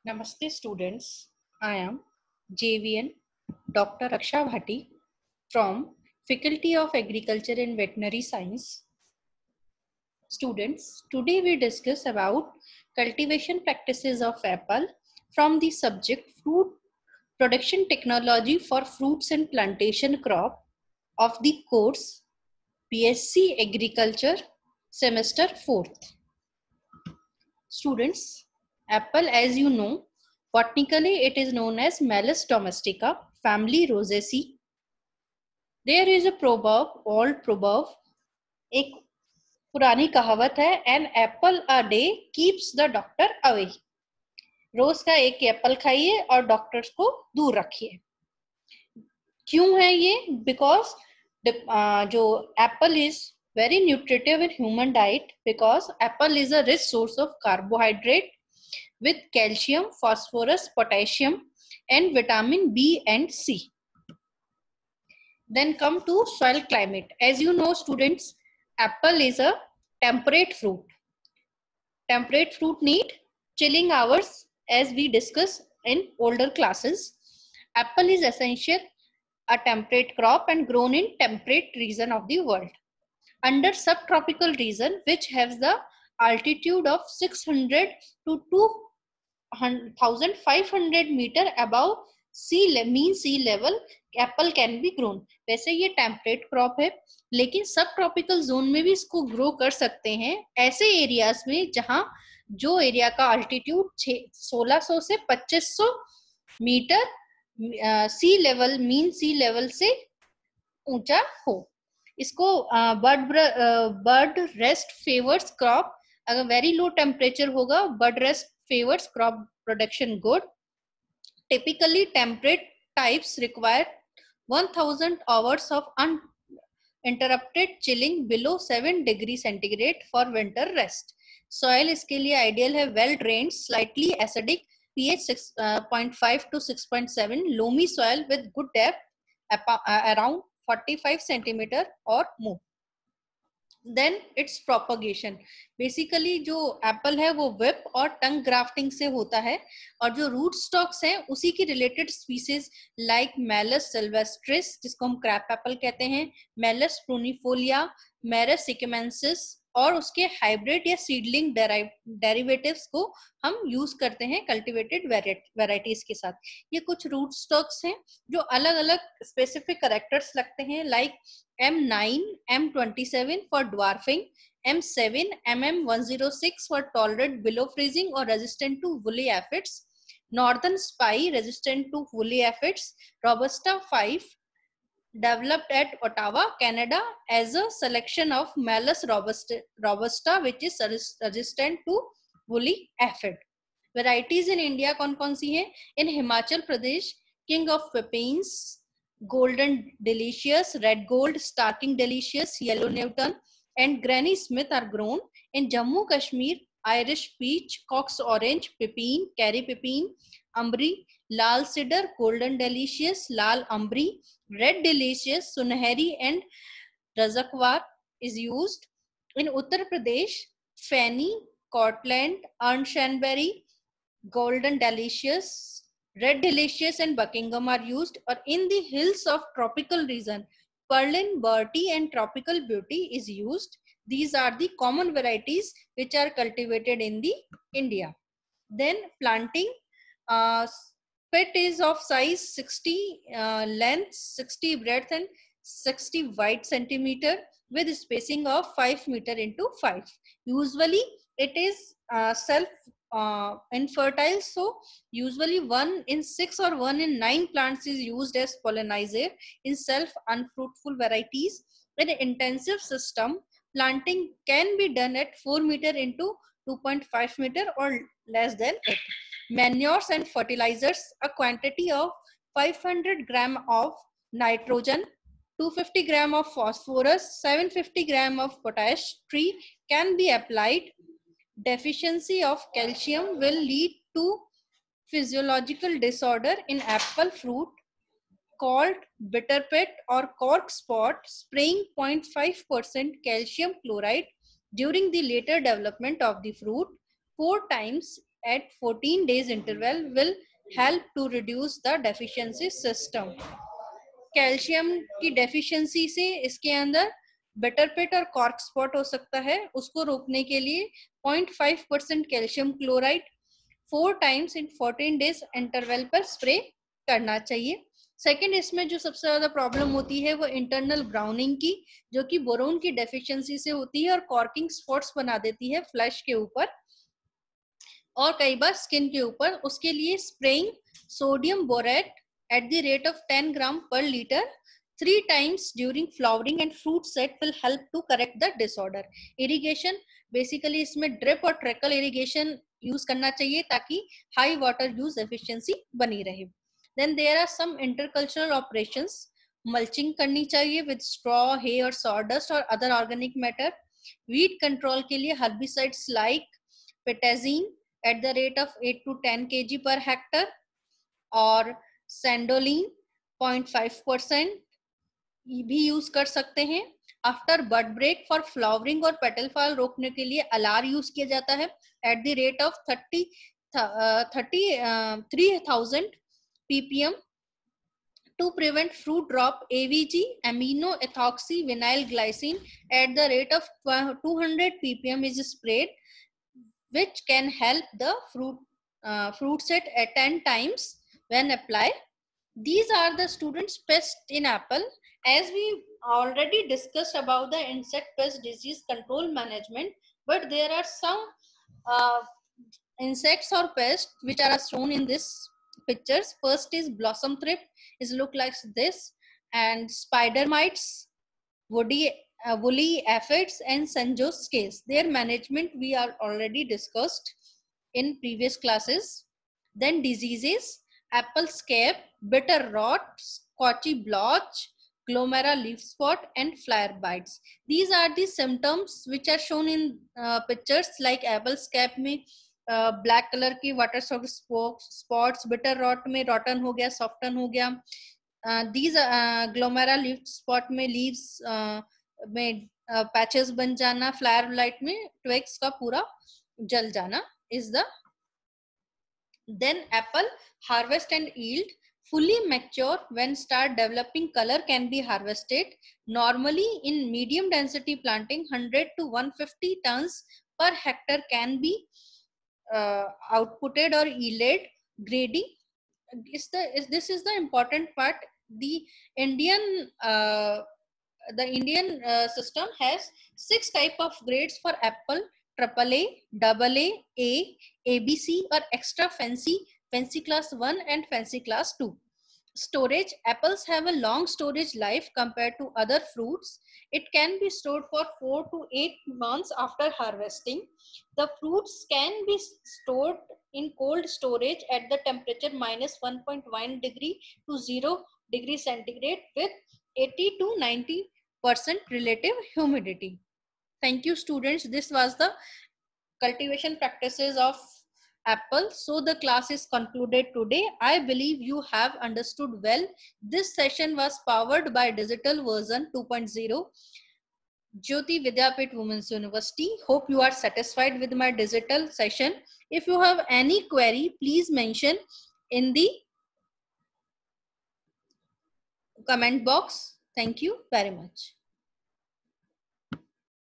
Namaste students, I am JVN Dr. Raksha Bhati from Faculty of Agriculture and Veterinary Science. Students, today we discuss about cultivation practices of apple from the subject fruit production technology for fruits and plantation crop of the course BSc Agriculture semester 4th. Students, apple, as you know, botanically it is known as Malus domestica, family Rosaceae. There is a proverb, old proverb, एक पुरानी कहावत है, an apple a day keeps the doctor away. रोज का एक Apple खाइए और doctors को दूर रखिए. क्यों है ये? बिकॉज जो Apple is very nutritive in human diet because apple is a rich source of carbohydrate with calcium, phosphorus, potassium and vitamin B and C. Then come to soil climate. As you know students, apple is a temperate fruit. Temperate fruit need chilling hours as we discussed in older classes. Apple is essential a temperate crop and grown in temperate region of the world. Under subtropical region which has the altitude of 600 to 2500 meter above mean sea level, apple can be grown. वैसे ये temperate crop है, लेकिन सब tropical zone में भी इसको grow कर सकते हैं ऐसे एरियाज में जहां जो एरिया का अल्टीट्यूड 1600 से 2500 मीटर सी लेवल मीन सी लेवल से ऊंचा हो. इसको बर्ड रेस्ट फेवर्स क्रॉप. अगर वेरी लो टेम्परेचर होगा, bird rest favours crop production good. Typically temperate types require 1000 hours of uninterrupted chilling below 7 degree centigrade for winter rest. Soil इसके लिए ideal है well drained, slightly acidic, pH 6.5 to 6.7, loamy soil with good depth around 45 centimeter or more. Then its propagation. Basically जो Apple है वो whip और टंग grafting से होता है, और जो रूट स्टॉक्स हैं उसी की related species like malleus sylvestris जिसको हम क्रैप एप्पल कहते हैं, मैलस प्रूनिफोलिया, मैरस सिकेमेंसिस और उसके हाइब्रिड या सीडलिंग डेरिवेटिव्स को हम यूज करते हैं कल्टीवेटेड वेराइटीज के साथ. ये कुछ रूट स्टॉक्स हैं जो अलग अलग स्पेसिफिक कैरेक्टर्स लगते हैं, like M9, M27 for dwarfing, M7, MM106 for tolerant below freezing or resistant to woolly aphids, Northern Spy resistant to woolly aphids, Robusta 5 developed at Ottawa, Canada as a selection of Malus robusta which is resistant to woolly aphid. Varieties in India कौन कौन सी हैं? In Himachal Pradesh, King of Pepins, Golden Delicious, Red Gold, Starking Delicious, Yellow Newton and Granny Smith are grown. In Jammu Kashmir, Irish Peach, Cox Orange, Pepin, Kerry Pepin, Ambri, Lal Cedar, Golden Delicious, Lal Ambri, Red Delicious, Sunahari and Razakwar is used. In Uttar Pradesh, Feni, Cortland, Earnshaberry, Golden Delicious, Red Delicious and Buckingham are used. Or in the hills of tropical region, Perlin, Bertie and Tropical Beauty is used. These are the common varieties which are cultivated in the India. Then planting, pit is of size 60 length, 60 breadth and 60 wide centimeter with spacing of 5 meter into 5. Usually it is self infertile, so usually 1 in 6 or 1 in 9 plants is used as pollinizer. In self unfruitful varieties, in an intensive system, planting can be done at 4 meter into 2.5 meter or less than it. Manures and fertilizers, a quantity of 500 gram of nitrogen, 250 gram of phosphorus, 750 gram of potash tree can be applied. Deficiency of calcium will lead to physiological disorder in apple fruit called bitter pit or cork spot. Spraying 0.5% calcium chloride during the later development of the fruit 4 times at 14 days interval will help to reduce the deficiency system. Calcium की deficiency से इसके अंदर better पिट और cork spot हो सकता है, उसको रोकने के लिए 0.5% calcium chloride 4 times in 14 days interval पर स्प्रे करना चाहिए। सेकेंड, इसमें जो सबसे ज्यादा प्रॉब्लम होती है वो इंटरनल ब्राउनिंग की, जो कि बोरोन की डेफिशिएंसी से होती है और कॉर्किंग स्पॉट्स बना देती है फ्लैश के ऊपर और कई बार स्किन के ऊपर। उसके लिए spraying sodium borate at the rate of 10 gram per liter 3 times during flowering and fruit set will help to correct the disorder. Irrigation, basically इसमें drip और trickle irrigation use करना चाहिए ताकि high water use efficiency बनी रहे. Then there are some intercultural operations. Mulching करनी चाहिए with straw, hay or sawdust or other organic matter. Weed control के लिए herbicides like petazine at the rate of 8 to 10 kg per hectare और सैंडोलिन 0.5% भी use कर सकते हैं। After bud break for flowering और पेटल फॉल रोकने के लिए अलार यूज किया जाता है at the rate of 3000 ppm to prevent fruit drop. AVG amino ethoxy vinyl glycine at the rate of 200 ppm is sprayed, which can help the fruit set at 10 times when applied. These are the students pests in apple. As we already discussed about the insect pest disease control management, but there are some insects or pests which are shown in this pictures. First is blossom thrip, is look like this, and spider mites, woolly aphids and Sanjo scales. Their management we are already discussed in previous classes. Then diseases, apple scab, bitter rot, scotchy blotch, glomera leaf spot and flare bites. These are the symptoms which are shown in pictures like apple scab में black colour की water spots, bitter rot में रॉटन हो गया, soften हो गया, these ग्लोमेरा leaf spot में leaves में patches बन जाना, फ्लायर लाइट में ट्विग्स का पूरा जल जाना is the. Then apple harvest and yield. Fully mature when start developing color can be harvested. Normally in medium density planting 100 to 150 tons per hectare can be outputted or yielded. Grading this is the important part. The Indian system has 6 type of grades for apple: AAA, AA, ABC or extra fancy class 1 and fancy class 2. Storage, apples have a long storage life compared to other fruits. It can be stored for 4 to 8 months after harvesting. The fruits can be stored in cold storage at the temperature minus 1.1 degree to 0 degree centigrade with 80 to 90% relative humidity. Thank you, students. This was the cultivation practices of apple. So the class is concluded today. I believe you have understood well. This session was powered by digital version 2.0 Jyoti Vidyapit Women's University. Hope you are satisfied with my digital session. If you have any query, please mention in the comment box. Thank you very much.